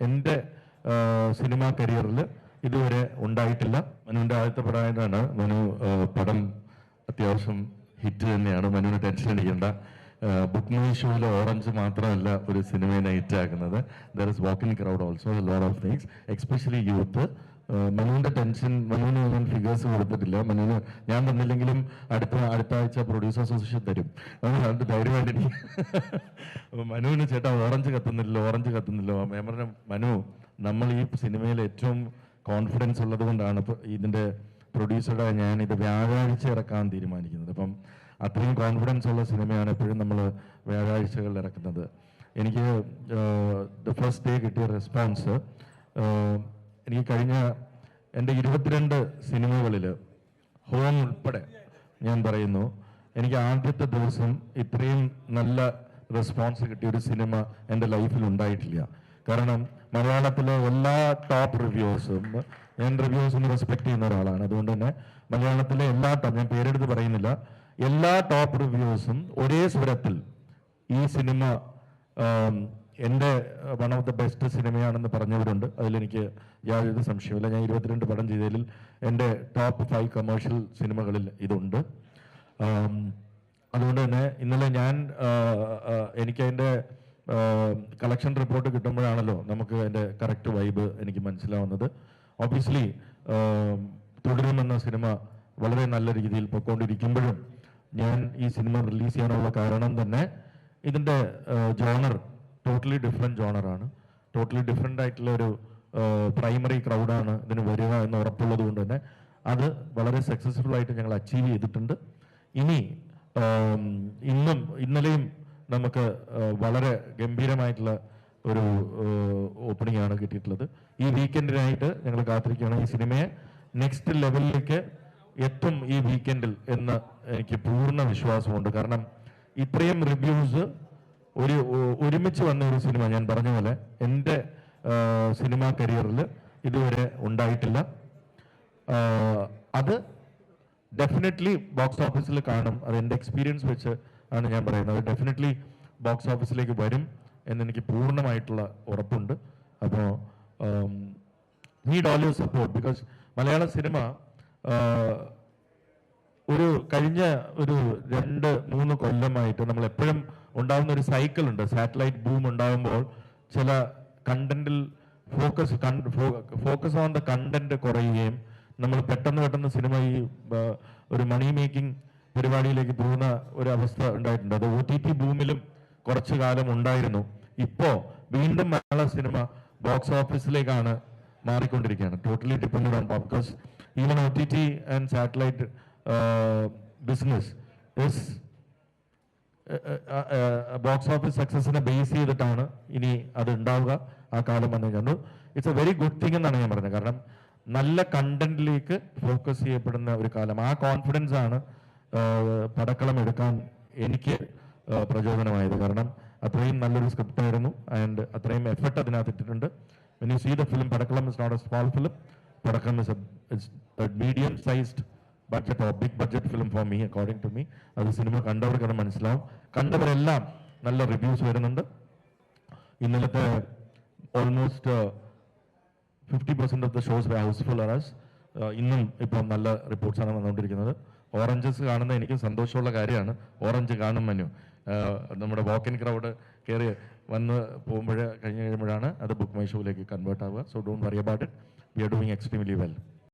എൻ്റെ സിനിമാ കരിയറിൽ ഇതുവരെ ഉണ്ടായിട്ടില്ല. മനുവിൻ്റെ ആദ്യത്തെ പടമായിട്ടാണ്. മനു പടം അത്യാവശ്യം ഹിറ്റ് തന്നെയാണ്. മനുവിന് ടെൻഷൻ അടിക്കേണ്ട. ബുക്ക് മൈ ഷോയിലെ ഓറഞ്ച് മാത്രമല്ല ഒരു സിനിമയെ ഹിറ്റ് ആക്കുന്നത്. There is walk in crowd also lot of things, especially youth. മനുവിൻ്റെ ടെൻഷൻ, മനുവിന് ഞാൻ ഫിഗേഴ്സ് കൊടുത്തിട്ടില്ല. മനുവിന് ഞാൻ തന്നില്ലെങ്കിലും അടുത്ത ആഴ്ച പ്രൊഡ്യൂസർ അസോസിയേഷൻ തരും. അത് ധൈര്യമായിട്ട് അപ്പോൾ മനുവിന് ചേട്ടാ ഓറഞ്ച് കത്തുന്നില്ലോ. ഞാൻ പറഞ്ഞ മനു, നമ്മൾ ഈ സിനിമയിൽ ഏറ്റവും കോൺഫിഡൻസ് ഉള്ളത് കൊണ്ടാണ് ഇതിൻ്റെ പ്രൊഡ്യൂസറുടെ ഞാൻ ഇത് വ്യാഴാഴ്ച ഇറക്കാൻ തീരുമാനിക്കുന്നത്. അപ്പം അത്രയും കോൺഫിഡൻസ് ഉള്ള സിനിമയാണ് എപ്പോഴും നമ്മൾ വ്യാഴാഴ്ചകളിൽ ഇറക്കുന്നത്. എനിക്ക് ദ ഫസ്റ്റ് ഡേ കിട്ടിയ റെസ്പോൺസ്, എനിക്ക് കഴിഞ്ഞ എൻ്റെ 22 സിനിമകളിൽ ഹോം ഉൾപ്പെടെ ഞാൻ പറയുന്നു, എനിക്ക് ആദ്യത്തെ ദിവസം ഇത്രയും നല്ല റെസ്പോൺസ് കിട്ടിയ ഒരു സിനിമ എൻ്റെ ലൈഫിൽ ഉണ്ടായിട്ടില്ല. കാരണം മലയാളത്തിലെ എല്ലാ ടോപ്പ് റിവ്യൂസും, ഞാൻ റിവ്യൂസിന് റെസ്പെക്ട് ചെയ്യുന്ന ഒരാളാണ്. അതുകൊണ്ട് തന്നെ മലയാളത്തിലെ എല്ലാ ഞാൻ പേരെടുത്ത് പറയുന്നില്ല, എല്ലാ ടോപ്പ് റിവ്യൂസും ഒരേ സ്വരത്തിൽ ഈ സിനിമ എൻ്റെ വൺ ഓഫ് ദ ബെസ്റ്റ് സിനിമയാണെന്ന് പറഞ്ഞവരുണ്ട്. അതിലെനിക്ക് യാതൊരു സംശയമില്ല. ഞാൻ 22 പടം ചെയ്തതിൽ എൻ്റെ ടോപ്പ് 5 കമേഴ്ഷ്യൽ സിനിമകളിൽ ഇതുണ്ട്. അതുകൊണ്ട് തന്നെ ഇന്നലെ ഞാൻ എനിക്കതിൻ്റെ കളക്ഷൻ റിപ്പോർട്ട് കിട്ടുമ്പോഴാണല്ലോ നമുക്ക് അതിൻ്റെ കറക്റ്റ് വൈബ് എനിക്ക് മനസ്സിലാവുന്നത്. ഓബ്വിയസ്ലി തുടരുമെന്ന സിനിമ വളരെ നല്ല രീതിയിൽ പൊയ്ക്കൊണ്ടിരിക്കുമ്പോഴും ഞാൻ ഈ സിനിമ റിലീസ് ചെയ്യാനുള്ള കാരണം തന്നെ ഇതിൻ്റെ ജോണർ ടോട്ടലി ഡിഫറെൻറ്റ് ജോണറാണ്. ടോട്ടലി ഡിഫറെൻ്റ് ആയിട്ടുള്ള ഒരു പ്രൈമറി ക്രൗഡാണ് ഇതിന് വരിക എന്ന് ഉറപ്പുള്ളത് കൊണ്ട് തന്നെ അത് വളരെ സക്സസ്ഫുൾ ആയിട്ട് ഞങ്ങൾ അച്ചീവ് ചെയ്തിട്ടുണ്ട്. ഇനി ഇന്നലെയും നമുക്ക് വളരെ ഗംഭീരമായിട്ടുള്ള ഒരു ഓപ്പണിംഗ് ആണ് കിട്ടിയിട്ടുള്ളത്. ഈ വീക്കെൻഡിനായിട്ട് ഞങ്ങൾ കാത്തിരിക്കുകയാണ്. ഈ സിനിമയെ നെക്സ്റ്റ് ലെവലിലേക്ക് എത്തും ഈ വീക്കെൻഡിൽ എന്ന് എനിക്ക് പൂർണ്ണ വിശ്വാസമുണ്ട്. കാരണം ഇത്രയും റിവ്യൂസ് ഒരുമിച്ച് വന്ന ഒരു സിനിമ, ഞാൻ പറഞ്ഞ പോലെ എൻ്റെ സിനിമാ കരിയറിൽ ഇതുവരെ ഉണ്ടായിട്ടില്ല. അത് ഡെഫിനറ്റ്ലി ബോക്സ് ഓഫീസിൽ കാണും. അത് എൻ്റെ എക്സ്പീരിയൻസ് വെച്ച് ആണ് ഞാൻ പറയുന്നത്. ഡെഫിനറ്റ്ലി ബോക്സ് ഓഫീസിലേക്ക് വരും എന്നെനിക്ക് പൂർണ്ണമായിട്ടുള്ള ഉറപ്പുണ്ട്. അപ്പോൾ need all your support. Because Malayala cinema കഴിഞ്ഞ ഒരു 2-3 കൊല്ലമായിട്ട് നമ്മൾ എപ്പോഴും ഉണ്ടാകുന്ന ഒരു സൈക്കിൾ ഉണ്ട്. സാറ്റലൈറ്റ് ബൂം ഉണ്ടാകുമ്പോൾ ചില കണ്ടന്റിൽ ഫോക്കസ് ഓൺ ദ കണ്ടന്റ് കുറയുകയും നമ്മൾ പെട്ടെന്ന് സിനിമ ഈ ഒരു മണി മേക്കിംഗ് പരിപാടിയിലേക്ക് പോകുന്ന ഒരു അവസ്ഥ ഉണ്ടായിട്ടുണ്ട്. അത് OTT ബൂമിലും കുറച്ചു കാലം ഉണ്ടായിരുന്നു. ഇപ്പോ വീണ്ടും മലയാള സിനിമ ബോക്സ് ഓഫീസിലേക്കാണ് മാറിക്കൊണ്ടിരിക്കുകയാണ്. Totally depended on because even OTT and satellite business is box office സക്സസിനെ ബേസ് ചെയ്തിട്ടാണ് ഇനി അത് ഉണ്ടാവുക. ആ കാലം വന്നു കണ്ടു. It's a very good thing എന്നാണ് ഞാൻ പറഞ്ഞത്. കാരണം നല്ല കണ്ടന്റിലേക്ക് ഫോക്കസ് ചെയ്യപ്പെടുന്ന ഒരു കാലം. ആ കോൺഫിഡൻസ് ആണ് പടക്കളം എടുക്കാൻ എനിക്ക് പ്രചോദനമായത്. കാരണം അത്രയും നല്ലൊരു സ്ക്രിപ്റ്റ് ആയിരുന്നു ആൻഡ് അത്രയും എഫർട്ട് അതിനകത്ത് ഇട്ടിട്ടുണ്ട്. When you see the film, Padakkalam is not a small film. Padakkalam is a medium sized budget or big budget film for me, according to me. അത് സിനിമ കണ്ടവർക്കത് മനസ്സിലാവും. കണ്ടവരെല്ലാം നല്ല റിവ്യൂസ് വരുന്നുണ്ട്. ഇന്നലത്തെ almost 50% of the shows were housefull അറാസ്. ഇന്നും ഇപ്പം നല്ല റിപ്പോർട്ട്സാണ് വന്നുകൊണ്ടിരിക്കുന്നത്. ഓറഞ്ചസ് കാണുന്ന എനിക്ക് സന്തോഷമുള്ള കാര്യമാണ്. ഓറഞ്ച് കാണും മനു. നമ്മുടെ വാക്ക് ഇൻ ക്രൗഡ് കയറി വന്ന് കഴിയുമ്പോഴാണ് അത് ബുക്ക് മൈ ഷോയിലേക്ക് കൺവേർട്ട് ആവുക. So don't worry about it. We are doing extremely well.